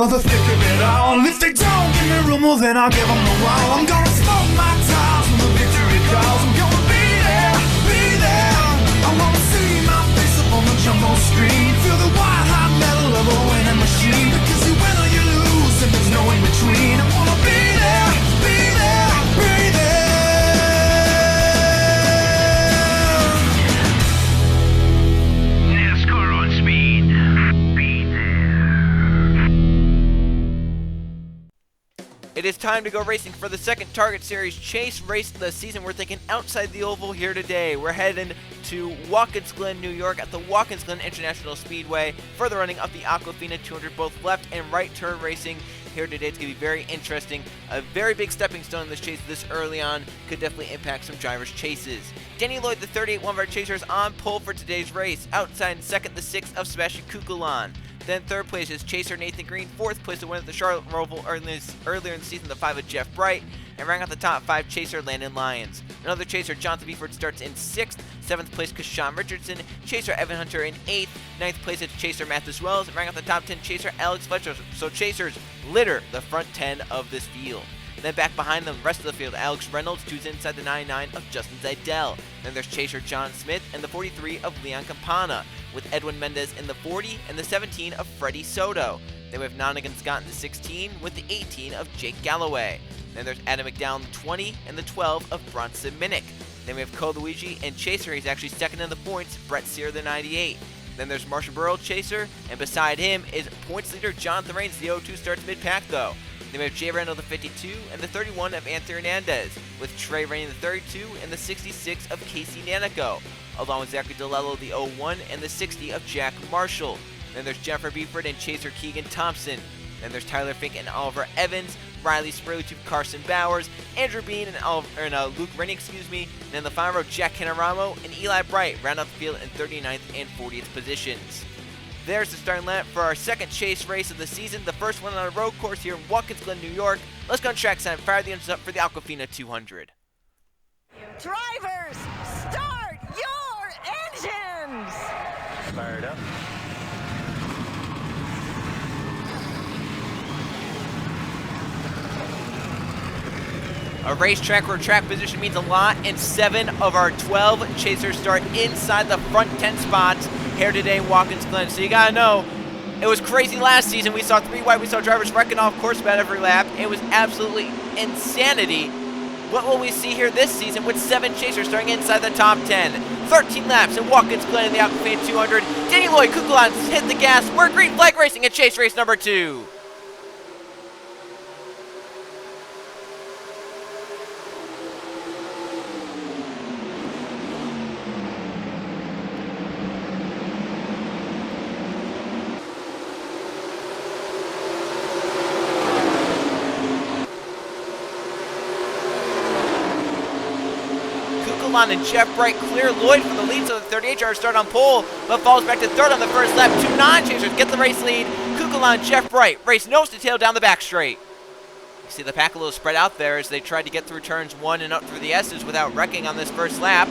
for the thick of it all. If they don't give me room, well then I'll give them the wall. I'm gonna smoke my tires when the victory calls. I'm gonna be there, be there. I wanna see my face up on the jumbo screen. Feel the white hot metal of a winning machine. Because you win or you lose and there's no in between. I wanna be there, be there, be there. It is time to go racing for the second Target Series Chase race of the season. We're thinking outside the oval here today. We're heading to Watkins, Glen, New York at the Watkins Glen International Speedway. Further running up the Aquafina 200, both left and right turn racing here today. It's going to be very interesting. A very big stepping stone in this chase this early on. Could definitely impact some drivers' chases. Danny Lloyd, the 38 one of our chasers, on pole for today's race. Outside in second, the 6 of Sebastian Kukulan. Then third place is chaser Nathan Green. Fourth place to win at the Charlotte Roval earlier in the season, the 5 of Jeff Bright. And rounding out the top 5, chaser Landon Lyons. Another chaser, Jonathan Beeford, starts in 6th. 7th place, Kashawn Richardson. Chaser Evan Hunter in 8th. 9th place is chaser Mathis Wells. And rounding out the top 10, chaser Alex Fletcher. So chasers litter the front 10 of this field. Then back behind them, the rest of the field, Alex Reynolds, who's inside the 99 of Justin Zidell. Then there's chaser John Smith and the 43 of Leon Campana, with Edwin Mendez in the 40 and the 17 of Freddie Soto. Then we have Nonigan Scott in the 16 with the 18 of Jake Galloway. Then there's Adam McDowell in the 20 and the 12 of Bronson Minnick. Then we have Cole Luigi and chaser, he's actually second in the points, Brett Sear the 98. Then there's Marshall Burrow, chaser, and beside him is points leader Jonathan Raines. The 02 starts mid-pack though. Then we have Jay Randall, the 52, and the 31 of Anthony Hernandez, with Trey Rainey, the 32, and the 66 of Casey Nanico, along with Zachary DeLello, the 01, and the 60 of Jack Marshall. Then there's Jennifer Beeford and chaser Keegan Thompson. Then there's Tyler Fink and Oliver Evans, Riley Sprayluch, Carson Bowers, Andrew Bean, and Luke Rennie, And then the final row, Jack Canaramo and Eli Bright round out the field in 39th and 40th positions. There's the starting lineup for our second chase race of the season, the first one on a road course here in Watkins Glen, New York. Let's go on track sign and fire the engines up for the Aquafina 200. Drivers, start your engines! Fired up. A racetrack where track position means a lot, and 7 of our 12 chasers start inside the front 10 spots here today in Watkins Glen. So you gotta know, it was crazy last season. We saw 3 wide, we saw drivers wrecking off course about every lap. It was absolutely insanity. What will we see here this season with 7 chasers starting inside the top 10? 13 laps in Watkins Glen in the Aquafina 200. Danny Lloyd, Kukulan hit the gas. We're green flag racing at chase race number 2. And Jeff Bright clear Lloyd from the lead, so the 38 driver start on pole, but falls back to third on the first lap. 2 non-chasers get the race lead. Kukulan, Jeff Bright race nose to tail down the back straight. You see the pack a little spread out there as they tried to get through turns 1 and up through the S's without wrecking on this first lap.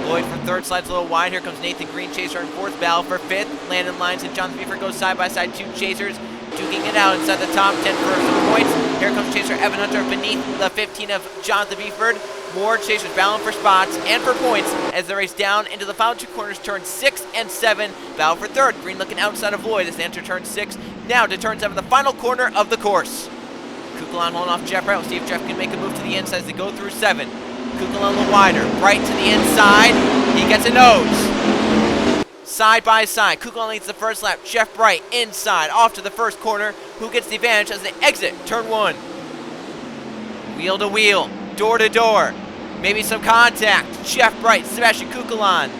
Lloyd from third slides a little wide. Here comes Nathan Green, chaser in fourth. Battle for fifth. Landon Lyons and Jonathan Beeford go side by side. 2 chasers duking it out inside the top 10 for some points. Here comes chaser Evan Hunter beneath the 15 of Jonathan Beeford. More chasers battling for spots and for points as they race down into the final 2 corners, turns 6 and 7. Battle for third. Green looking outside of Lloyd as they enter turn 6. Now to turn 7, the final corner of the course. Kukulan holding off Jeff Bright. We'll see if Jeff can make a move to the inside as they go through 7. Kukulan a little wider. Bright to the inside. He gets a nose. Side by side. Kukulan leads the first lap. Jeff Bright inside off to the first corner. Who gets the advantage as they exit turn 1? Wheel to wheel. Door to door. Maybe some contact. Jeff Bright, Sebastian Kukulan.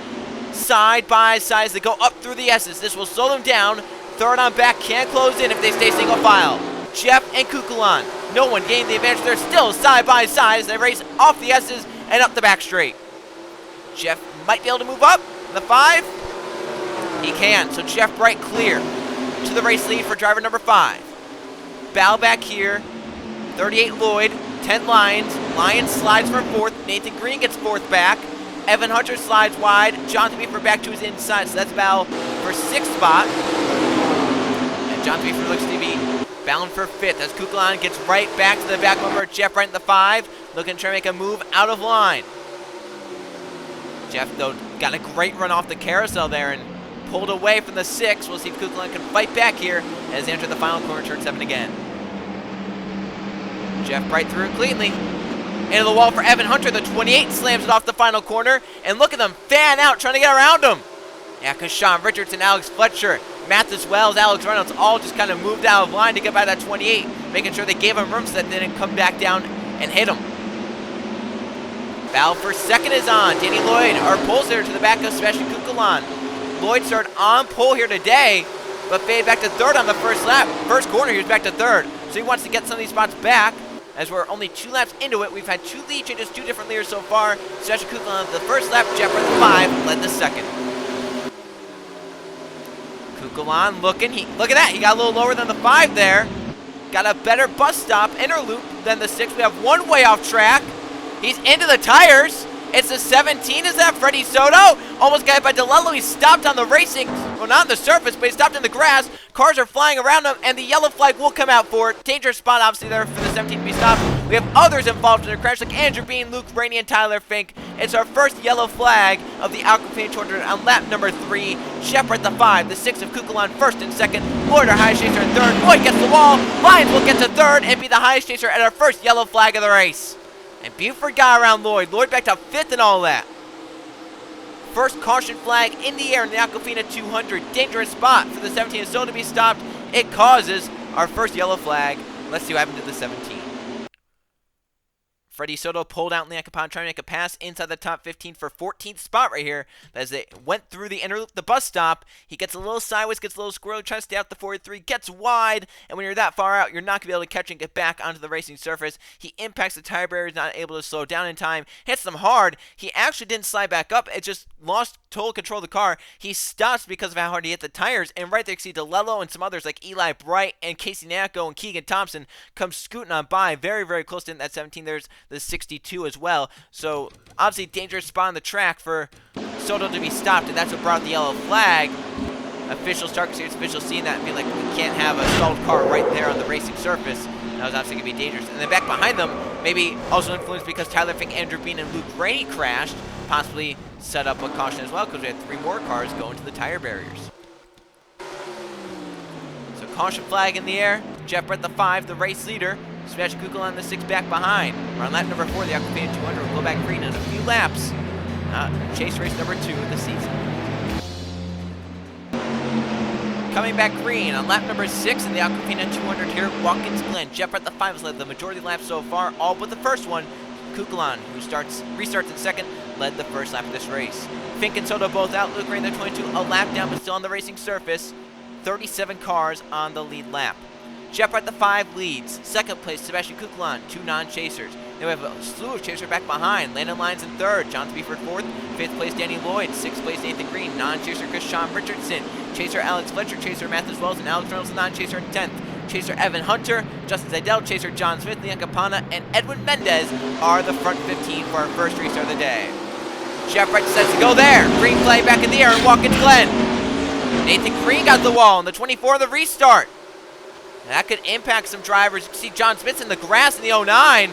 Side by side as they go up through the S's. This will slow them down. Third on back can't close in if they stay single file. Jeff and Kukulan. No one gained the advantage. They're still side by side as they race off the S's and up the back straight. Jeff might be able to move up. The 5. He can. So Jeff Bright clear to the race lead for driver number 5. Bow back here. 38 Lloyd. 10 Lyons. Lyons slides for 4th. Nathan Green gets 4th back. Evan Hunter slides wide. Jonathan Beeford back to his inside. So that's battle for 6th spot. And John Beaver looks to be bound for 5th as Kukulon gets right back to the back bumper. Jeff right in the 5, looking to try to make a move out of line. Jeff, though, got a great run off the carousel there and pulled away from the 6. We'll see if Kukulon can fight back here as they enter the final corner, turn 7 again. Jeff right through it cleanly. Into the wall for Evan Hunter. The 28 slams it off the final corner. And look at them fan out, trying to get around him. Yeah, because Sean Richardson, Alex Fletcher, Mathis Wells, Alex Reynolds all just kind of moved out of line to get by that 28, making sure they gave him room so that they didn't come back down and hit him. Battle for 2nd is on. Danny Lloyd, our pole sitter, to the back of Sebastian Kukulon. Lloyd started on pole here today, but faded back to 3rd on the first lap. First corner, he was back to 3rd. So he wants to get some of these spots back. As we're only 2 laps into it, we've had 2 lead changes, 2 different leaders so far. Sebastian Kukulon the first lap, Jeff at the 5, led the 2nd. Kukulon looking, look at that, he got a little lower than the 5 there. Got a better bus stop, inner loop than the 6. We have 1 way off track. He's into the tires. It's the 17, is that Freddie Soto? Almost got hit by DeLello. He stopped on the racing, well, not on the surface, but he stopped in the grass. Cars are flying around him, and the yellow flag will come out for it. Dangerous spot, obviously, there for the 17 to be stopped. We have others involved in the crash, like Andrew Bean, Luke Rainey, and Tyler Fink. It's our first yellow flag of the Aquafina 200 on lap number 3. Shepard the 5, the 6 of Kukulon 1st and 2nd. Lloyd, our highest chaser, in 3rd. Lloyd gets the wall. Lyons will get to 3rd and be the highest chaser at our first yellow flag of the race. And Buford got around Lloyd. Lloyd back to 5th and all that. First caution flag in the air in the Aquafina 200. Dangerous spot for the 17 is still to be stopped. It causes our first yellow flag. Let's see what happened to the 17. Freddie Soto pulled out in the Acapon, trying to make a pass inside the top 15 for 14th spot right here. As they went through the inner loop, the bus stop, he gets a little sideways, gets a little squirrely, tries to stay out the 43, gets wide, and when you're that far out, you're not going to be able to catch and get back onto the racing surface. He impacts the tire barriers, not able to slow down in time, hits them hard. He actually didn't slide back up, it just lost total control of the car. He stops because of how hard he hit the tires, and right there you see DeLello and some others like Eli Bright and Casey Nacko and Keegan Thompson come scooting on by, very, very close to that 17. There's the 62 as well. So obviously dangerous spot on the track for Soto to be stopped, and that's what brought the yellow flag. Officials, Stark Series officials seeing that and being like, we can't have a stalled car right there on the racing surface. That was obviously going to be dangerous. And then back behind them, maybe also influenced because Tyler Fink, Andrew Bean, and Luke Rainey crashed, possibly set up a caution as well because we had 3 more cars going to the tire barriers. So caution flag in the air. Jeff Brett the 5, the race leader. Sebastian Kukulon the 6 back behind. We're on lap number 4, the Aquafina 200 will go back green in a few laps. Chase race number 2 of the season. Coming back green on lap number 6 in the Aquafina 200 here at Watkins Glen. Jeff at the 5 has led the majority of the laps so far, all but the first one. Kukulon, who restarts in 2nd, led the first lap of this race. Fink and Soto both out. Luke Rain, the 22, a lap down, but still on the racing surface. 37 cars on the lead lap. Jeff at the 5 leads. 2nd place, Sebastian Kukulon, 2 non-chasers. Then we have a slew of chasers back behind. Landon Lyons in 3rd, John Beeford 4th, 5th place Danny Lloyd, 6th place Nathan Green, non-chaser Chris Sean Richardson, chaser Alex Fletcher, chaser Mathis Wells, and Alex Reynolds, non-chaser in 10th. Chaser Evan Hunter, Justin Zidell, chaser John Smith, Leon Capana, and Edwin Mendez are the front 15 for our first restart of the day. Jeff Wright decides to go there. Green flag back in the air and Watkins Glen. Nathan Green got the wall, and the 24 the restart. That could impact some drivers. You can see John Smith's in the grass in the 09.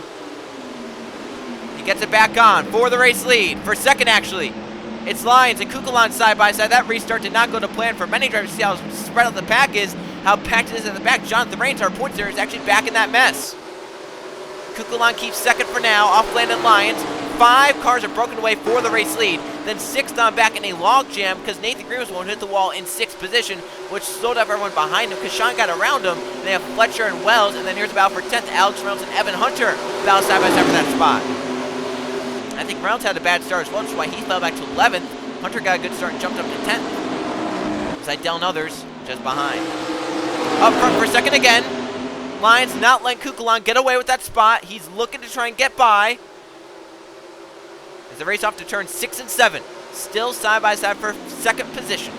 He gets it back on for the race lead. For 2nd, actually. It's Lyons and Kukulon side by side. That restart did not go to plan for many drivers. See how spread out the pack is, how packed it is in the back. Jonathan Rains, our point there, is actually back in that mess. Kukulon keeps 2nd for now, off Landon Lyons. 5 cars are broken away for the race lead. Then 6th on back in a log jam because Nathan Green was the one who hit the wall in 6th position, which slowed up everyone behind him because Sean got around him. They have Fletcher and Wells, and then here's the battle for 10th. Alex Reynolds and Evan Hunter battle side by side for that spot. I think Reynolds had a bad start as well, which is why he fell back to 11th. Hunter got a good start and jumped up to 10th. Zidell and others just behind. Up front for 2nd again. Lyons not letting Kukulon get away with that spot. He's looking to try and get by. As the race off to turn 6 and 7. Still side by side for 2nd position.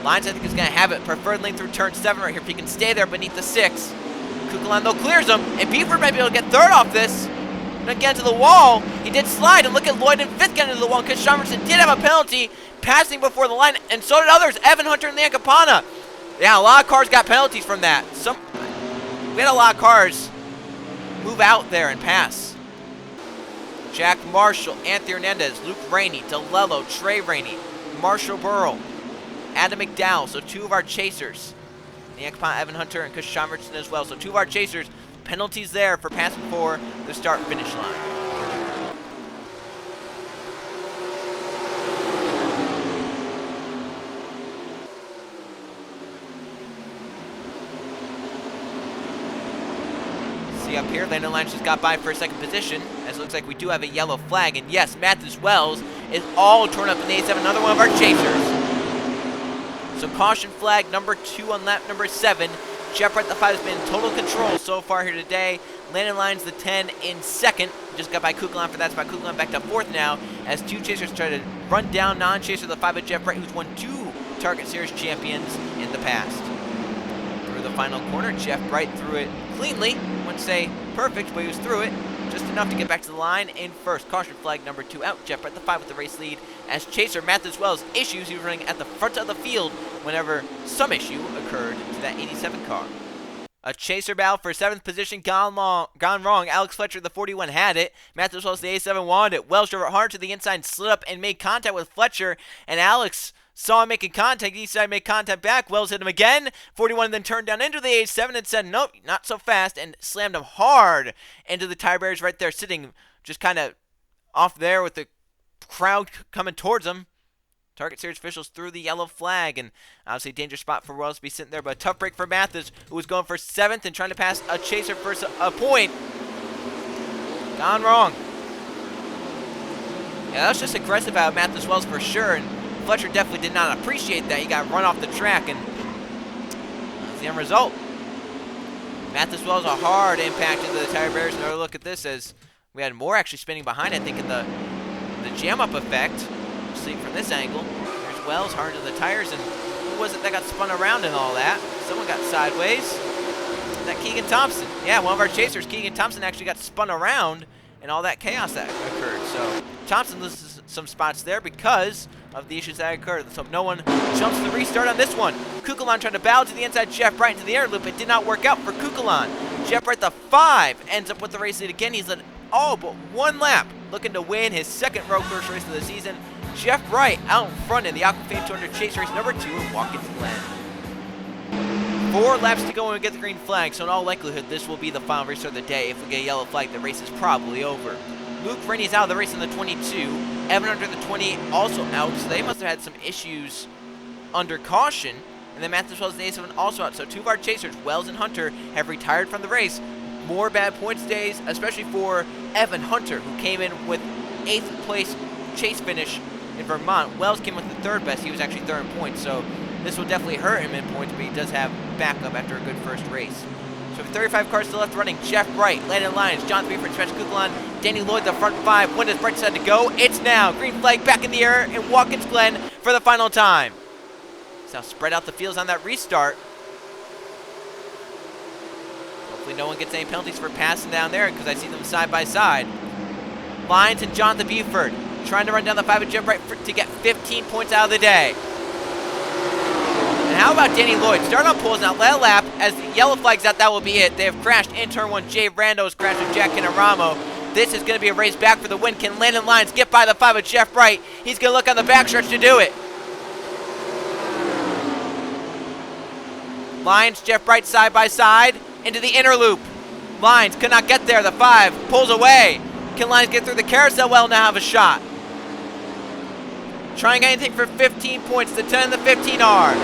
Lyons, I think, is going to have it preferably through turn 7 right here if he can stay there beneath the 6. Kukulon, though, clears him. And Beaver might be able to get 3rd off this. Gonna get into the wall. He did slide, and look at Lloyd in 5th getting into the wall because Sean Richardson did have a penalty passing before the line, and so did others. Evan Hunter and Leon Capana. Yeah, a lot of cars got penalties from that. We had a lot of cars move out there and pass. Jack Marshall, Anthony Hernandez, Luke Rainey, DeLello, Trey Rainey, Marshall Burrow, Adam McDowell. So 2 of our chasers. The Aquafina, Evan Hunter, and Chris Richardson as well. So 2 of our chasers. Penalties there for passing before the start-finish line. See up here, Landon Lyons just got by for a second position, as it looks like we do have a yellow flag. And yes, Mathis Wells is all torn up in the A7, another one of our chasers. So caution flag number 2 on lap number 7. Jeff Wright, the 5, has been in total control so far here today. Landon Lyons, the 10, in second. Just got by Kukulon for that spot. Kukulon back to 4th now, as 2 chasers try to run down non-chaser the 5 of Jeff Wright, who's won 2 Target Series champions in the past. Through the final corner, Jeff Wright threw it cleanly. Wouldn't say perfect, but he was through it. Just enough to get back to the line in first. Caution flag number 2 out. Jeff Wright, the 5, with the race lead. As chaser Mathis Wells issues, he was running at the front of the field whenever some issue occurred to that 87 car. A chaser battle for 7th position gone wrong. Alex Fletcher, the 41, had it. Mathis Wells, the A7, wanted it. Wells drove it hard to the inside, slid up and made contact with Fletcher. And Alex saw him making contact. He decided to make contact back. Wells hit him again. 41 then turned down into the A7 and said, nope, not so fast, and slammed him hard into the tire barriers right there, sitting just kind of off there with the crowd coming towards him. Target Series officials threw the yellow flag, and obviously a dangerous spot for Wells to be sitting there, but a tough break for Mathis, who was going for 7th and trying to pass a chaser for a point. Gone wrong. Yeah, that was just aggressive out of Mathis Wells for sure, and Fletcher definitely did not appreciate that. He got run off the track, and that's the end result. Mathis Wells, a hard impact into the tire barriers. Another look at this, as we had more actually spinning behind, I think, in the jam-up effect. See from this angle. There's Wells hard into the tires, and who was it that got spun around and all that? Someone got sideways. Is that Keegan Thompson? Yeah, one of our chasers, Keegan Thompson, actually got spun around and all that chaos that occurred. So Thompson loses some spots there because of the issues that occurred. Let's hope no one jumps the restart on this one. Kukulon trying to battle to the inside, Jeff Wright into the air loop. It did not work out for Kukulon. Jeff Wright, the 5, ends up with the race lead again. He's led all but 1 lap, looking to win his 2nd road course race of the season. Jeff Wright out in front in the Aquafina 200 chase race number 2 at Watkins Glen. 4 laps to go when we get the green flag, so in all likelihood, this will be the final restart of the day. If we get a yellow flag, the race is probably over. Luke Rainey is out of the race in the 22. Evan Hunter, the 20, also out, so they must have had some issues under caution. And then Mathis Wells, the A7, also out. So 2 of our chasers, Wells and Hunter, have retired from the race. More bad points days, especially for Evan Hunter, who came in with 8th place chase finish in Vermont. Wells came with the 3rd best. He was actually 3rd in points, so this will definitely hurt him in points, but he does have backup after a good first race. So 35 cars still left running. Jeff Wright, Landon Lyons, John Threeford, Spencer Kukulon, Danny Lloyd, the front 5. When does Bright decide to go? It's now. Green flag back in the air in Watkins Glen for the final time. So now spread out the fields on that restart. Hopefully no one gets any penalties for passing down there, because I see them side by side. Lyons and Jonathan Buford trying to run down the 5 of Jeff Wright to get 15 points out of the day. And how about Danny Lloyd? Start on poles now, let a lap. As the yellow flag's out, that will be it. They have crashed in turn 1. Jay Rando has crashed with Jack Canaramo. This is going to be a race back for the win. Can Landon Lyons get by the 5 of Jeff Wright? He's going to look on the backstretch to do it. Lyons, Jeff Wright side by side into the inner loop. Lyons could not get there. The 5 pulls away. Can Lyons get through the carousel? Well, now have a shot. Trying anything for 15 points. The 10 and the 15 are.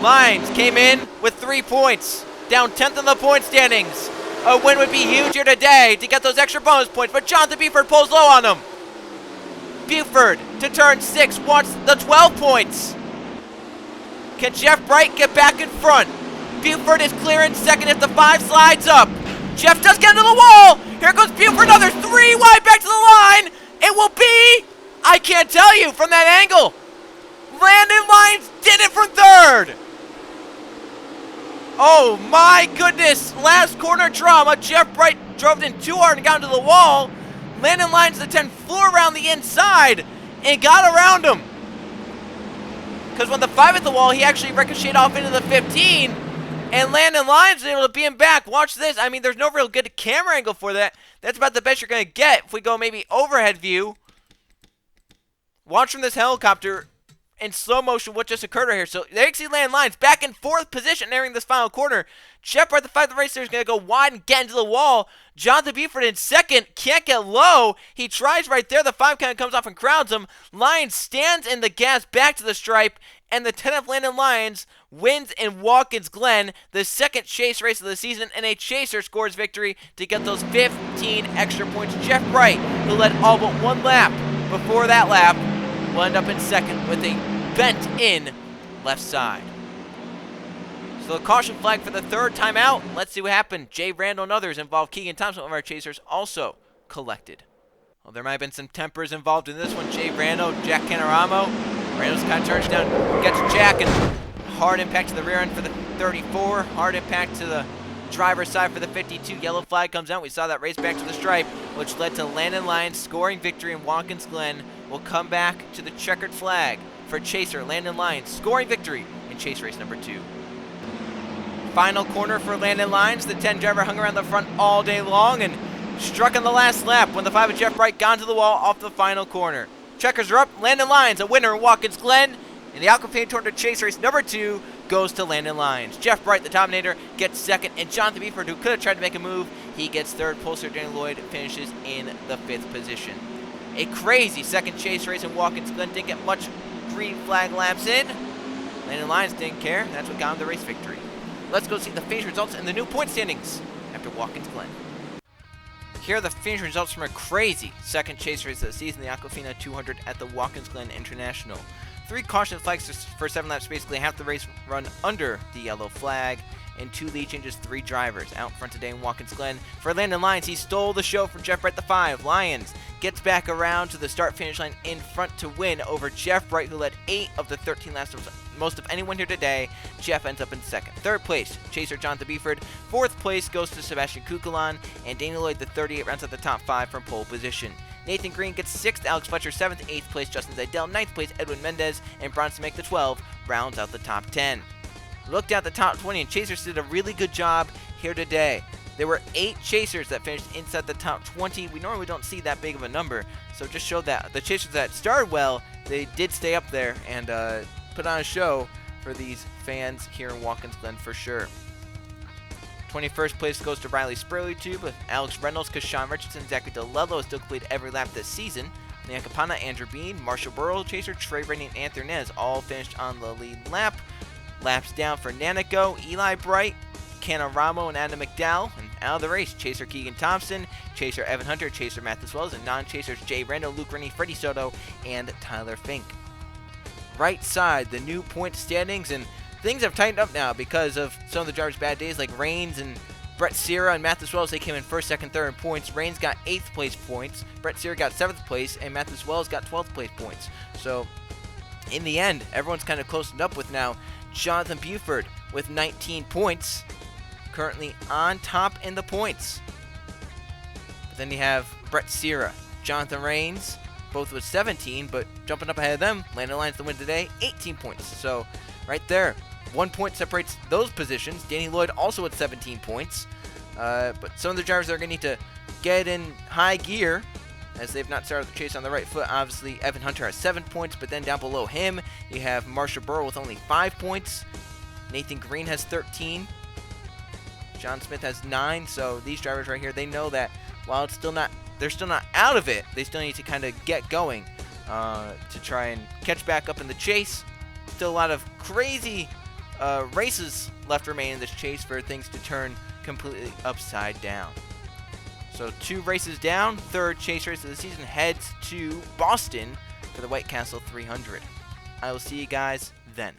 Lyons came in with 3 points. Down 10th in the point standings. A win would be huge here today to get those extra bonus points, but Jonathan Buford pulls low on him. Buford to turn 6 wants the 12 points. Can Jeff Wright get back in front? Buford is clear in 2nd if the 5 slides up. Jeff does get into the wall. Here goes Buford, another 3 wide back to the line. It will be, I can't tell you from that angle. Landon Lyons did it for 3rd. Oh my goodness, last corner drama. Jeff Wright drove in too hard and got into the wall. Landon Lyons, the 10, flew around the inside and got around him. Because when the 5 hit the wall, he actually ricocheted off into the 15. And Landon Lyons was able to beat him back. Watch this. I mean, there's no real good camera angle for that. That's about the best you're going to get. If we go maybe overhead view. Watch from this helicopter in slow motion what just occurred right here. So there you can see Landon Lyons back in 4th position entering this final corner. Jeff Bright, the 5 of the race there, is going to go wide and get into the wall. Jonathan Buford in 2nd, can't get low. He tries right there. The 5 kind of comes off and crowds him. Lyons stands in the gas back to the stripe. And the 10 of Landon Lyons wins in Watkins Glen, the 2nd chase race of the season, and a chaser scores victory to get those 15 extra points. Jeff Bright, who led all but 1 lap before that lap, will end up in 2nd with a bent-in left side. So the caution flag for the 3rd time out. Let's see what happened. Jay Randall and others involved. Keegan Thompson, one of our chasers, also collected. Well, there might have been some tempers involved in this one. Jay Randall, Jack Canaramo. Randall's kind of charged down, gets Jack, and hard impact to the rear end for the 34. Hard impact to the driver's side for the 52. Yellow flag comes out. We saw that race back to the stripe, which led to Landon Lyons scoring victory in Watkins Glen. We'll come back to the checkered flag for chaser Landon Lyons scoring victory in chase race number 2. Final corner for Landon Lyons. The 10 driver hung around the front all day long and struck on the last lap when the 5 of Jeff Bright got into the wall off the final corner. Checkers are up. Landon Lyons, a winner in Watkins Glen. And the Aquafina Tournament chase race number 2 goes to Landon Lyons. Jeff Bright, the Dominator, gets 2nd. And Jonathan Buford, who could have tried to make a move, he gets 3rd. Polster Danny Lloyd finishes in the 5th position. A crazy 2nd chase race in Watkins Glen. Didn't get much green flag laps in. Landon Lyons didn't care. That's what got him the race victory. Let's go see the finish results and the new point standings after Watkins Glen. Here are the finish results from a crazy 2nd chase race of the season, the Aquafina 200 at the Watkins Glen International. 3 caution flags for 7 laps, basically half the race run under the yellow flag, and 2 lead changes, 3 drivers. Out front today in Watkins Glen. For Landon Lyons, he stole the show from Jeff Bright, the 5. Lyons gets back around to the start-finish line in front to win over Jeff Bright, who led 8 of the 13 laps, most of anyone here today. Jeff ends up in 2nd. 3rd place, chaser Jonathan Buford. 4th place goes to Sebastian Kukulan, and Daniel Lloyd, the 38, rounds out the top 5 from pole position. Nathan Green gets 6th, Alex Fletcher 7th, 8th place Justin Zidell, 9th place Edwin Mendez, and Bronson Make the 12 rounds out the top 10. Look down at the top 20, and chasers did a really good job here today. There were 8 chasers that finished inside the top 20. We normally don't see that big of a number, so just showed that the chasers that started well, they did stay up there and put on a show for these fans here in Watkins Glen for sure. 21st place goes to Riley Spurley Tube with Alex Reynolds, Kashawn Richardson, Zachary DeLello has still completed every lap this season. Leon Capana, Andrew Bean, Marshall Burrow, Chaser, Trey Rainey, and Anthony Nez all finished on the lead lap. Laps down for Nanico, Eli Bright, Canaramo, and Adam McDowell. And out of the race, Chaser Keegan Thompson, Chaser Evan Hunter, Chaser Matt Wells, and non-chasers Jay Randall, Luke Rennie, Freddie Soto, and Tyler Fink. Right side, the new point standings, and things have tightened up now because of some of the drivers' bad days, like Rains and Brett Sierra and Mathis Wells. They came in 1st, 2nd, 3rd in points. Rains got 8th place points. Brett Sierra got 7th place, and Mathis Wells got 12th place points. So, in the end, everyone's kind of closed up with now Jonathan Buford with 19 points, currently on top in the points. But then you have Brett Sierra, Jonathan Rains, both with 17, but jumping up ahead of them, Landon Lyons the win today, 18 points. So, right there, 1 point separates those positions. Danny Lloyd also with 17 points. But some of the drivers are going to need to get in high gear as they've not started the chase on the right foot. Obviously, Evan Hunter has 7 points, but then down below him, you have Marshall Burrow with only 5 points. Nathan Green has 13. John Smith has 9. So these drivers right here, they know that while it's still not, they're still not out of it, they still need to kind of get going to try and catch back up in the chase. Still a lot of crazy races left remaining in this chase for things to turn completely upside down. So 2 races down, 3rd chase race of the season heads to Boston for the White Castle 300. I will see you guys then.